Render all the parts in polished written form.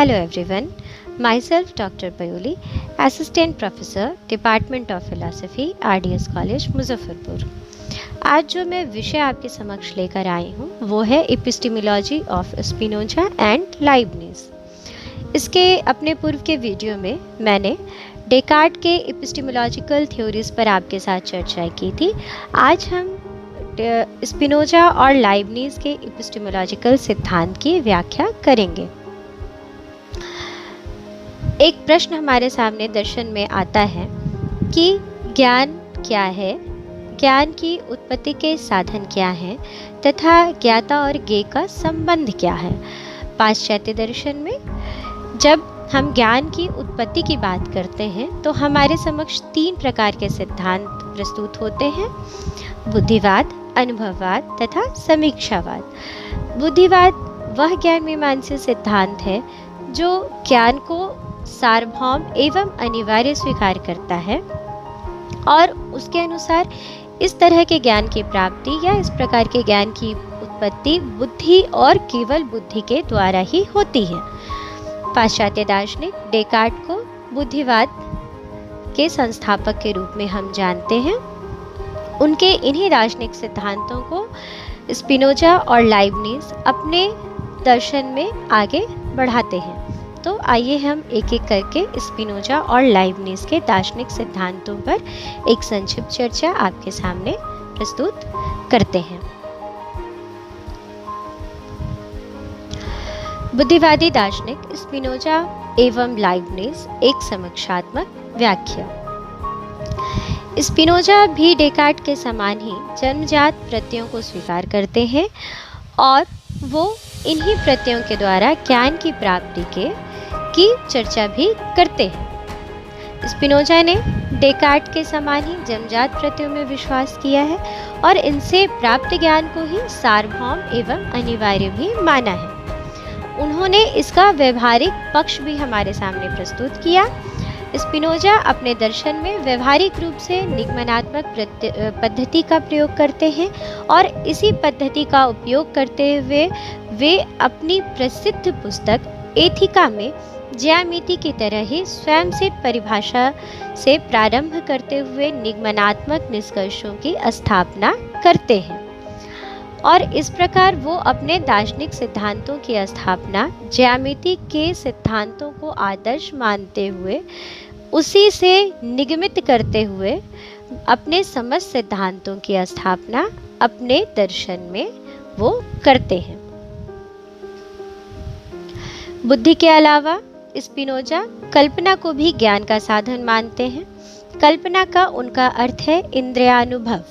Hello everyone, myself Dr. Payoli, Assistant Professor, Department of Philosophy, RDS College, Muzaffarpur. आज जो मैं विषय आपके समक्ष लेकर आई हूँ वो है epistemology of Spinoza and Leibniz. इसके अपने पूर्व के वीडियो में मैंने डेकार्ट के एपिस्टेमोलॉजिकल थ्योरीज पर आपके साथ चर्चा की थी। आज हम स्पिनोजा और लाइबनिज के एपिस्टेमोलॉजिकल सिद्धांत की व्याख्या करेंगे। एक प्रश्न हमारे सामने दर्शन में आता है कि ज्ञान क्या है, ज्ञान की उत्पत्ति के साधन क्या हैं तथा ज्ञाता और ज्ञेय का संबंध क्या है। पाश्चात्य दर्शन में जब हम ज्ञान की उत्पत्ति की बात करते हैं तो हमारे समक्ष 3 प्रकार के सिद्धांत प्रस्तुत होते हैं: बुद्धिवाद, अनुभववाद तथा समीक्षावाद। बुद्धिवाद वह ज्ञान मीमांसा सिद्धांत है जो ज्ञान को सार्वभौम एवं अनिवार्य स्वीकार करता है और उसके अनुसार इस तरह के ज्ञान की प्राप्ति या इस प्रकार के ज्ञान की उत्पत्ति बुद्धि और केवल बुद्धि के द्वारा ही होती है। पाश्चात्य दार्शनिक डेकार्ट को बुद्धिवाद के संस्थापक के रूप में हम जानते हैं। उनके इन्हीं दार्शनिक सिद्धांतों को स्पिनोजा और लाइबनिज अपने दर्शन में आगे बढ़ाते हैं। तो आइए हम एक एक करके स्पिनोजा और लाइबनिज के दार्शनिक सिद्धांतों पर एक संक्षिप्त चर्चा आपके सामने प्रस्तुत करते हैं। बुद्धिवादी दार्शनिक स्पिनोजा एवं लाइबनिज एक समीक्षात्मक व्याख्या। स्पिनोजा भी डेकार्ट के समान ही जन्मजात प्रत्ययों को स्वीकार करते हैं और वो इन्हीं प्रत्ययों के द्वारा ज्ञान की प्राप्ति की चर्चा भी करते हैं। स्पिनोजा ने डेकार्ट के समान ही जन्मजात प्रत्ययों में विश्वास किया है और इनसे प्राप्त ज्ञान को ही सार्वभौम एवं अनिवार्य भी माना है। उन्होंने इसका व्यवहारिक पक्ष भी हमारे सामने प्रस्तुत किया। स्पिनोजा अपने दर्शन में व्यवहारिक रूप से निगमनात्मक पद्धति का प्रयोग करते हैं और इसी पद्धति का उपयोग करते हुए वे अपनी प्रसिद्ध पुस्तक एथिका में ज्यामिति की तरह ही स्वयं से परिभाषा से प्रारंभ करते हुए निगमनात्मक निष्कर्षों की स्थापना करते हैं और इस प्रकार वो अपने दार्शनिक सिद्धांतों की स्थापना ज्यामिति के सिद्धांतों को आदर्श मानते हुए उसी से निगमित करते हुए अपने समस्त सिद्धांतों की स्थापना अपने दर्शन में वो करते हैं। बुद्धि के अलावा स्पिनोजा कल्पना को भी ज्ञान का साधन मानते हैं। कल्पना का उनका अर्थ है इंद्रियानुभव।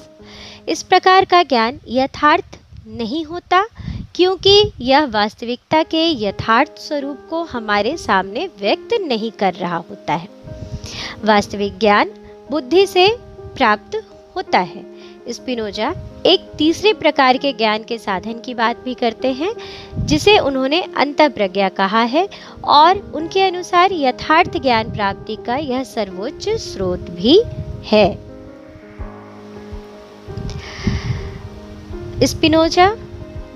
इस प्रकार का ज्ञान यथार्थ नहीं होता क्योंकि यह वास्तविकता के यथार्थ स्वरूप को हमारे सामने व्यक्त नहीं कर रहा होता है। वास्तविक ज्ञान बुद्धि से प्राप्त होता है। स्पिनोजा एक तीसरे प्रकार के ज्ञान के साधन की बात भी करते हैं जिसे उन्होंने अंतःप्रज्ञा कहा है और उनके अनुसार यथार्थ ज्ञान प्राप्ति का यह सर्वोच्च स्रोत भी है। स्पिनोजा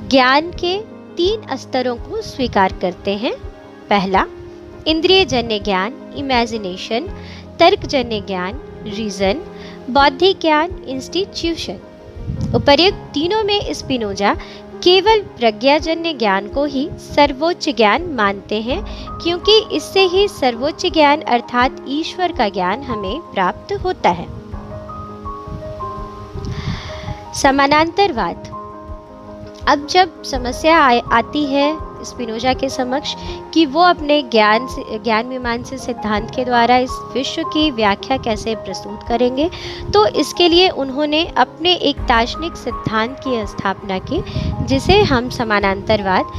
ज्ञान के 3 स्तरों को स्वीकार करते हैं। पहला, इंद्रियजन्य ज्ञान इमेजिनेशन, तर्कजन्य ज्ञान रीजन, बौद्धिक ज्ञान इंस्टीट्यूशन। उपर्युक्त तीनों में स्पिनोजा केवल प्रज्ञाजन्य ज्ञान को ही सर्वोच्च ज्ञान मानते हैं क्योंकि इससे ही सर्वोच्च ज्ञान अर्थात ईश्वर का ज्ञान हमें प्राप्त होता है। समानांतरवाद। अब जब समस्या आती है स्पिनोजा के समक्ष कि वो अपने ज्ञान मीमांसा सिद्धांत के द्वारा इस विश्व की व्याख्या कैसे प्रस्तुत करेंगे, तो इसके लिए उन्होंने अपने एक दार्शनिक सिद्धांत की स्थापना की जिसे हम समानांतरवाद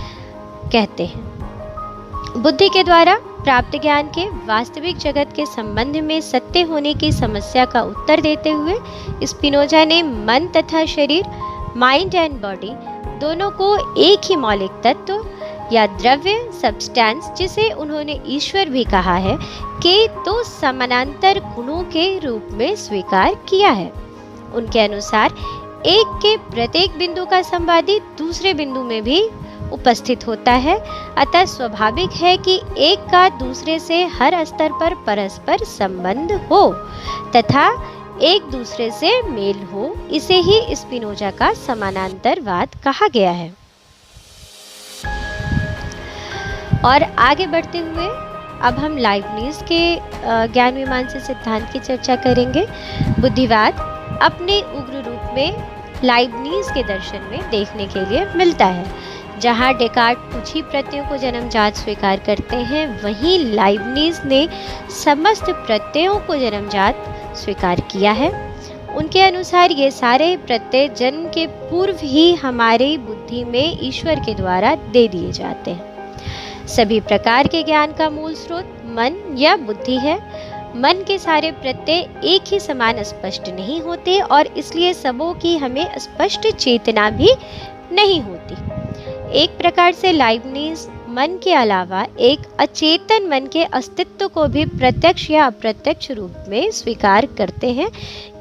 कहते हैं। बुद्धि के द्वारा प्राप्त ज्ञान के वास्तविक जगत के संबंध में सत्य होने की समस्या का उत्तर देते हुए स्पिनोजा ने मन तथा शरीर, माइंड एंड बॉडी दोनों को एक ही मौलिक तत्व या द्रव्य सब्सटेंस, जिसे उन्होंने ईश्वर भी कहा है, के तो समानांतर गुणों के रूप में स्वीकार किया है। उनके अनुसार एक के प्रत्येक बिंदु का संवादी दूसरे बिंदु में भी उपस्थित होता है। अतः स्वाभाविक है कि एक का दूसरे से हर स्तर पर परस्पर संबंध हो तथा एक दूसरे से मेल हो। इसे ही स्पिनोजा का समानांतरवाद कहा गया है। और आगे बढ़ते हुए अब हम लाइबनिज के ज्ञान मीमांसा सिद्धांत की चर्चा करेंगे। बुद्धिवाद अपने उग्र रूप में लाइबनिज के दर्शन में देखने के लिए मिलता है। जहाँ डेकार्ट कुछ ही प्रत्ययों को जन्मजात स्वीकार करते हैं, वहीं लाइबनिज ने समस्त प्रत्ययों को जन्मजात स्वीकार किया है। उनके अनुसार ये सारे प्रत्यय जन्म के पूर्व ही हमारी बुद्धि में ईश्वर के द्वारा दे दिए जाते हैं। सभी प्रकार के ज्ञान का मूल स्रोत मन या बुद्धि है। मन के सारे प्रत्यय एक ही समान स्पष्ट नहीं होते और इसलिए सबों की हमें स्पष्ट चेतना भी नहीं होती। एक प्रकार से लाइबनिज मन के अलावा एक अचेतन मन के अस्तित्व को भी प्रत्यक्ष या अप्रत्यक्ष रूप में स्वीकार करते हैं,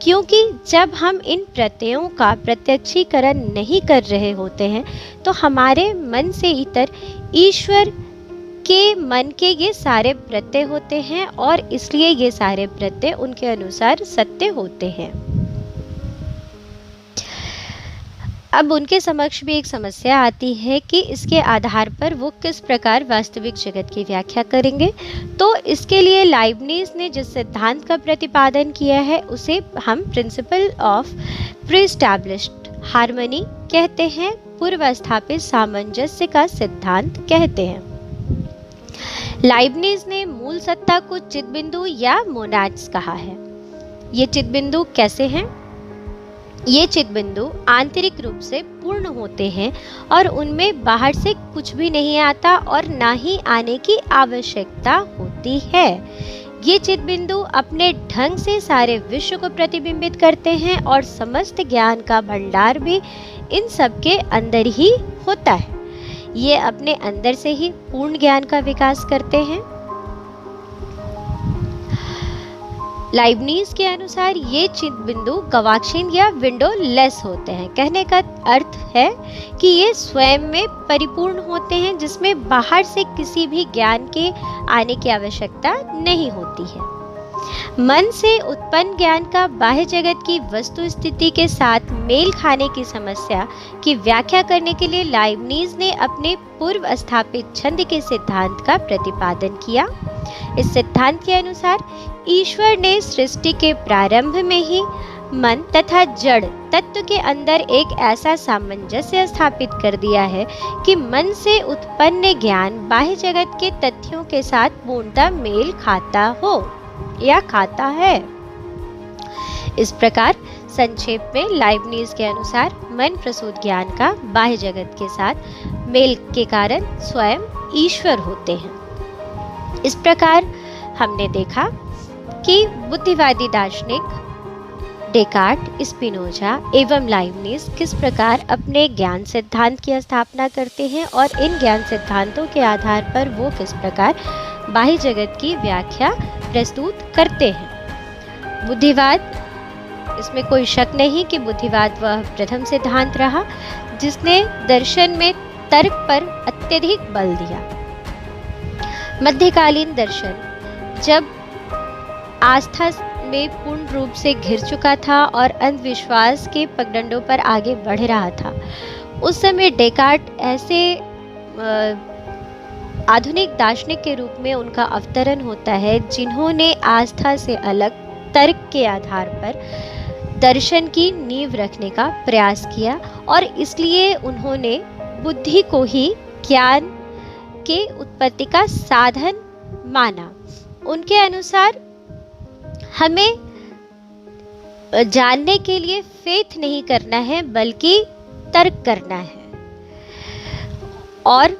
क्योंकि जब हम इन प्रत्ययों का प्रत्यक्षीकरण नहीं कर रहे होते हैं तो हमारे मन से इतर ईश्वर के मन के ये सारे प्रत्यय होते हैं और इसलिए ये सारे प्रत्यय उनके अनुसार सत्य होते हैं। अब उनके समक्ष भी एक समस्या आती है कि इसके आधार पर वो किस प्रकार वास्तविक जगत की व्याख्या करेंगे। तो इसके लिए लाइबनिज ने जिस सिद्धांत का प्रतिपादन किया है उसे हम प्रिंसिपल ऑफ प्री-एस्टैब्लिश्ड हार्मनी कहते हैं, पूर्व स्थापित सामंजस्य का सिद्धांत कहते हैं। लाइबनिज ने मूल सत्ता को चित्तबिंदु या मोनाड्स कहा है। ये चित्तबिंदु कैसे हैं? ये चित्तबिंदु आंतरिक रूप से पूर्ण होते हैं और उनमें बाहर से कुछ भी नहीं आता और ना ही आने की आवश्यकता होती है। ये चित्तबिंदु अपने ढंग से सारे विश्व को प्रतिबिंबित करते हैं और समस्त ज्ञान का भंडार भी इन सब के अंदर ही होता है। ये अपने अंदर से ही पूर्ण ज्ञान का विकास करते हैं। लाइबनिज के अनुसार ये चित्तबिंदु गवाक्षीण या विंडो लेस होते हैं। कहने का अर्थ है कि ये स्वयं में परिपूर्ण होते हैं, जिसमें बाहर से किसी भी ज्ञान के आने की आवश्यकता नहीं होती है। मन से उत्पन्न ज्ञान का बाह्य जगत की वस्तु स्थिति के साथ मेल खाने की समस्या की व्याख्या करने के लिए लाइबनिज ने अपने पूर्व स्थापित छंद के सिद्धांत का प्रतिपादन किया। इस सिद्धांत के अनुसार ईश्वर ने सृष्टि के प्रारंभ में ही मन तथा जड़ तत्व के अंदर एक ऐसा सामंजस्य स्थापित कर दिया है कि मन से उत्पन्न ज्ञान बाह्य जगत के तथ्यों के साथ पूर्णतः मेल खाता हो या खाता है। इस प्रकार संक्षेप में लाइबनिज के अनुसार मन प्रसूत ज्ञान का बाह्य जगत के साथ मेल के कारण स्वयं ईश्वर होते हैं। इस प्रकार हमने देखा कि बुद्धिवादी दार्शनिक डेकार्ट, स्पिनोजा एवं लाइबनिज किस प्रकार अपने ज्ञान सिद्धांत की स्थापना करते हैं और इन ज्ञान सिद्धांतों के आधार पर वो किस प्रकार बाह्य जगत की व्याख्या प्रस्तुत करते हैं। बुद्धिवाद, इसमें कोई शक नहीं कि बुद्धिवाद वह प्रथम सिद्धांत रहा जिसने दर्शन में तर्क पर अत्यधिक बल दिया। मध्यकालीन दर्शन जब आस्था में पूर्ण रूप से घिर चुका था और अंधविश्वास के पगडंडों पर आगे बढ़ रहा था, उस समय डेकार्ट ऐसे आधुनिक दार्शनिक के रूप में उनका अवतरण होता है जिन्होंने आस्था से अलग तर्क के आधार पर दर्शन की नींव रखने का प्रयास किया और इसलिए उन्होंने बुद्धि को ही ज्ञान के उत्पत्ति का साधन माना। उनके अनुसार हमें जानने के लिए फेथ नहीं करना है बल्कि तर्क करना है। और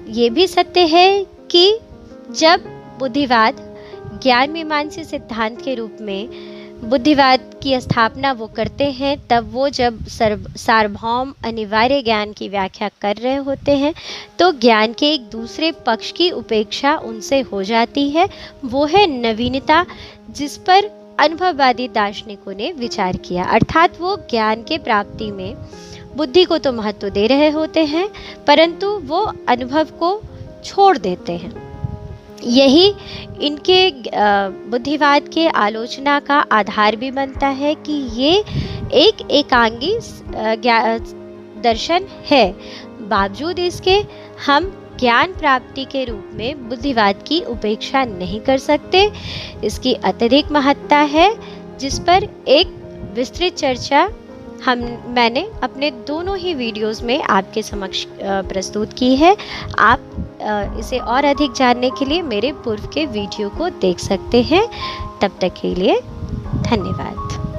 ये भी सत्य है कि जब बुद्धिवाद ज्ञान मीमांसा सिद्धांत के रूप में बुद्धिवाद की स्थापना वो करते हैं, तब वो जब सार्वभौम अनिवार्य ज्ञान की व्याख्या कर रहे होते हैं तो ज्ञान के एक दूसरे पक्ष की उपेक्षा उनसे हो जाती है। वो है नवीनता, जिस पर अनुभववादी दार्शनिकों ने विचार किया। अर्थात वो ज्ञान के प्राप्ति में बुद्धि को तो महत्व दे रहे होते हैं, परंतु वो अनुभव को छोड़ देते हैं। यही इनके बुद्धिवाद के आलोचना का आधार भी बनता है कि ये एक एकांगी दर्शन है। बावजूद इसके हम ज्ञान प्राप्ति के रूप में बुद्धिवाद की उपेक्षा नहीं कर सकते। इसकी अत्यधिक महत्ता है, जिस पर एक विस्तृत चर्चा मैंने अपने दोनों ही वीडियोस में आपके समक्ष प्रस्तुत की है। आप इसे और अधिक जानने के लिए मेरे पूर्व के वीडियो को देख सकते हैं। तब तक के लिए धन्यवाद।